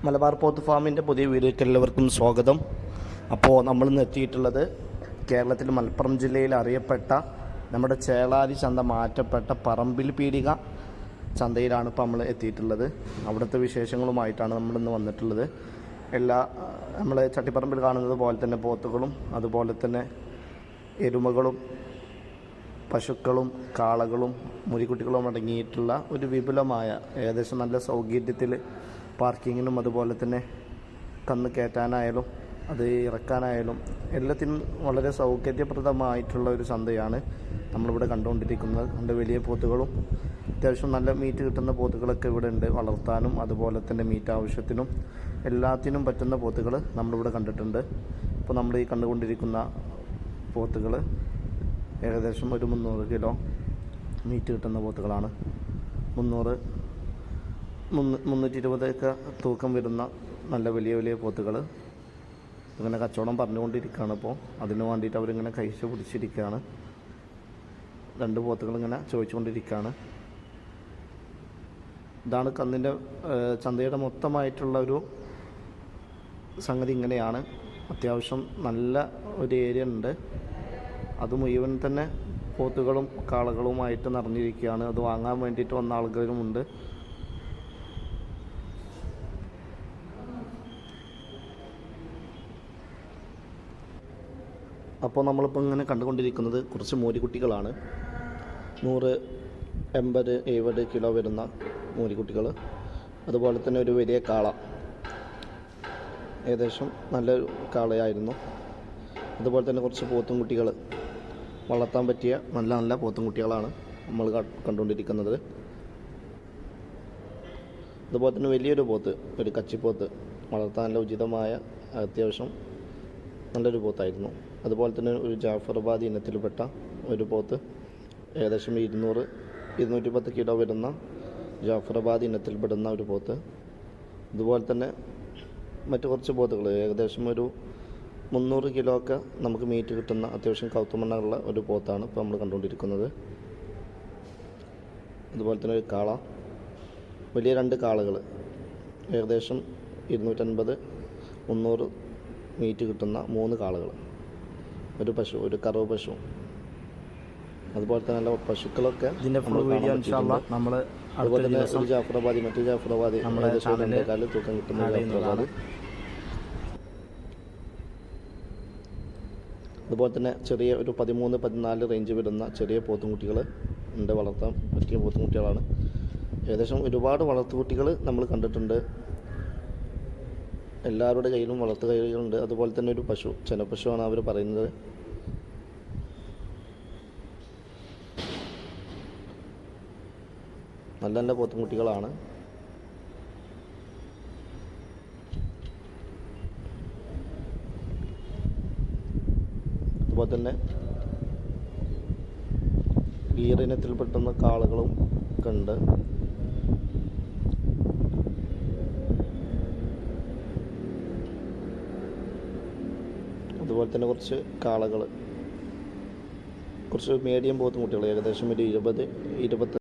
മലബാർ പോത്ത് ഫാമിൻ്റെ പുതിയ വീഡിയോയ്ക്ക് എല്ലാവർക്കും സ്വാഗതം. അപ്പോൾ നമ്മളിന്ന് എത്തിയിട്ടുള്ളത് കേരളത്തിൽ മലപ്പുറം ജില്ലയിൽ അറിയപ്പെട്ട നമ്മുടെ ചേളാരി ചന്ത മാറ്റപ്പെട്ട പറമ്പിൽ പീടിക ചന്തയിലാണ് ഇപ്പോൾ നമ്മൾ എത്തിയിട്ടുള്ളത്. അവിടുത്തെ വിശേഷങ്ങളുമായിട്ടാണ് നമ്മളിന്ന് വന്നിട്ടുള്ളത്. നമ്മൾ ചട്ടിപ്പറമ്പിൽ കാണുന്നത് പോലെ തന്നെ പോത്തുകളും അതുപോലെ തന്നെ എരുമകളും പശുക്കളും കാളകളും മുരിക്കുട്ടികളും അടങ്ങിയിട്ടുള്ള ഒരു വിപുലമായ ഏകദേശം നല്ല സൗകര്യത്തിൽ പാർക്കിങ്ങിനും അതുപോലെ തന്നെ കന്ന് കയറ്റാനായാലും അത് ഇറക്കാനായാലും എല്ലാത്തിനും വളരെ സൗകര്യപ്രദമായിട്ടുള്ള ഒരു ചന്തയാണ് നമ്മളിവിടെ കണ്ടുകൊണ്ടിരിക്കുന്നത്. നല്ല വലിയ പോത്തുകളും അത്യാവശ്യം നല്ല മീറ്റ് കിട്ടുന്ന പോത്തുകളൊക്കെ ഇവിടെ ഉണ്ട്. വളർത്താനും അതുപോലെ തന്നെ മീറ്റ് ആവശ്യത്തിനും എല്ലാത്തിനും പറ്റുന്ന പോത്തുകൾ നമ്മളിവിടെ കണ്ടിട്ടുണ്ട്. ഇപ്പോൾ നമ്മൾ ഈ കണ്ടുകൊണ്ടിരിക്കുന്ന പോത്തുകൾ ഏകദേശം ഒരു 300 കിലോ മീറ്റ് കിട്ടുന്ന പോത്തുകളാണ്. 320 തൂക്കം വരുന്ന നല്ല വലിയ വലിയ പോത്തുകൾ ഇങ്ങനെ കച്ചവടം പറഞ്ഞുകൊണ്ടിരിക്കുകയാണ്. ഇപ്പോൾ അതിന് വേണ്ടിയിട്ട് അവരിങ്ങനെ കഴിച്ച് പിടിച്ചിരിക്കുകയാണ്. 2 പോത്തുകൾ ഇങ്ങനെ ചോദിച്ചുകൊണ്ടിരിക്കുകയാണ്. ഇതാണ് കന്നിൻ്റെ ചന്തയുടെ മൊത്തമായിട്ടുള്ള ഒരു സംഗതി. ഇങ്ങനെയാണ്. അത്യാവശ്യം നല്ല ഒരു ഏരിയ ഉണ്ട്. അത് മുഴുവൻ തന്നെ പോത്തുകളും കാളകളുമായിട്ട് നിറഞ്ഞിരിക്കുകയാണ്. അത് വാങ്ങാൻ വേണ്ടിയിട്ട് വന്ന ആളുകളുമുണ്ട്. അപ്പോൾ നമ്മളിപ്പോൾ ഇങ്ങനെ കണ്ടുകൊണ്ടിരിക്കുന്നത് കുറച്ച് മൂരിക്കുട്ടികളാണ്. 100, 80, 70 കിലോ വരുന്ന മൂരിക്കുട്ടികൾ. അതുപോലെ തന്നെ ഒരു വലിയ കാള, ഏകദേശം നല്ലൊരു കാളയായിരുന്നു. അതുപോലെ തന്നെ കുറച്ച് പോത്തും കുട്ടികൾ, വളർത്താൻ പറ്റിയ നല്ല നല്ല പോത്തും കുട്ടികളാണ് നമ്മൾ കണ്ടുകൊണ്ടിരിക്കുന്നത്. അതുപോലെ തന്നെ വലിയൊരു പോത്ത്, ഒരു കച്ചിപ്പോത്ത്, വളർത്താൻ നല്ല ഉചിതമായ അത്യാവശ്യം നല്ലൊരു പോത്തായിരുന്നു. അതുപോലെ തന്നെ ഒരു ജാഫറാബാദി ഇനത്തിൽപ്പെട്ട ഒരു പോത്ത്, ഏകദേശം 200-210 കിലോ വരുന്ന ജാഫറാബാദി ഇനത്തിൽപ്പെടുന്ന ഒരു പോത്ത്. അതുപോലെ തന്നെ മറ്റു കുറച്ച് പോത്തുകൾ, ഏകദേശം ഒരു 300 കിലോ ഒക്കെ നമുക്ക് മീറ്റ് കിട്ടുന്ന അത്യാവശ്യം കൗത്തുമണ്ണുള്ള ഒരു പോത്താണ് ഇപ്പോൾ നമ്മൾ കണ്ടുകൊണ്ടിരിക്കുന്നത്. അതുപോലെ തന്നെ ഒരു കാള, വലിയ 2 കാളകൾ, ഏകദേശം 250-300 മീറ്റ് കിട്ടുന്ന 3 കാളകൾ, ഒരു പശു, ഒരു കറവ് പശു. അതുപോലെ തന്നെ നല്ല പശുക്കളൊക്കെ അതുപോലെ തന്നെ ഒരു ജാഫറാബാദി, മറ്റു ജാഫറാബാദി, ഏകദേശം 2 കാല് തൂക്കം കിട്ടുന്ന ജാഫറാബാദി. അതുപോലെ തന്നെ ചെറിയ ഒരു 13-14 റേഞ്ച് വരുന്ന ചെറിയ പോത്തുംകുട്ടികൾ ഉണ്ട്. വളർത്താൻ പറ്റിയ പോത്തുംകുട്ടികളാണ്. ഏകദേശം ഒരുപാട് വളർത്തുകുട്ടികൾ നമ്മൾ കണ്ടിട്ടുണ്ട്. എല്ലാവരുടെ കയ്യിലും വളർത്തു കൈകളുണ്ട്. അതുപോലെ തന്നെ ഒരു പശു, ചെനപ്പശുവാണ് അവർ പറയുന്നത്. നല്ല നല്ല പോത്തുംകുട്ടികളാണ്. അതുപോലെ തന്നെ ഗീറിനത്തിൽപ്പെടുന്ന കാളകളും ഒക്കെ ഉണ്ട്. അതുപോലെ തന്നെ കുറച്ച് കാളകൾ, കുറച്ച് മീഡിയം പോത്തും കുട്ടികൾ, ഏകദേശം ഒരു 20-25